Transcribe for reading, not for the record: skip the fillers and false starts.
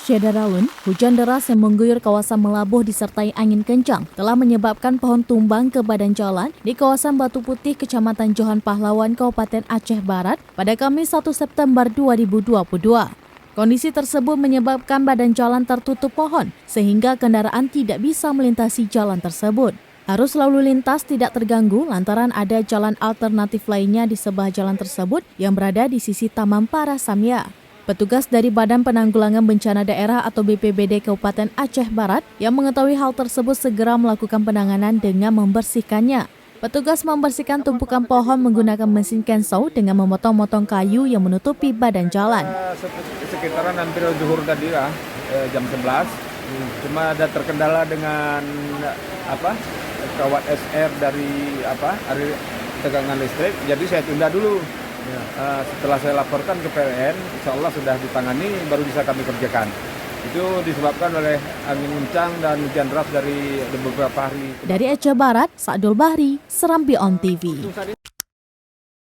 Syederalun, hujan deras yang mengguyur kawasan Melabuh disertai angin kencang telah menyebabkan pohon tumbang ke badan jalan di kawasan Batu Putih, Kecamatan Johan Pahlawan, Kabupaten Aceh Barat pada Kamis 1 September 2022. Kondisi tersebut menyebabkan badan jalan tertutup pohon sehingga kendaraan tidak bisa melintasi jalan tersebut. Arus lalu lintas tidak terganggu lantaran ada jalan alternatif lainnya di sebelah jalan tersebut yang berada di sisi Taman Parasamya. Petugas dari Badan Penanggulangan Bencana Daerah atau BPBD Kabupaten Aceh Barat yang mengetahui hal tersebut segera melakukan penanganan dengan membersihkannya. Petugas membersihkan tumpukan pohon menggunakan mesin kensau dengan memotong-motong kayu yang menutupi badan jalan. Sekitaran hampir zuhur tadi lah, jam 11. Cuma ada terkendala dengan kawat SR dari tegangan listrik, jadi saya tunda dulu. Setelah saya laporkan ke PLN, insya Allah sudah ditangani, baru bisa kami kerjakan. Itu disebabkan oleh angin kencang dan hujan deras dari beberapa hari. Dari Aceh Barat, Sa'dul Bahri, Serambi On TV.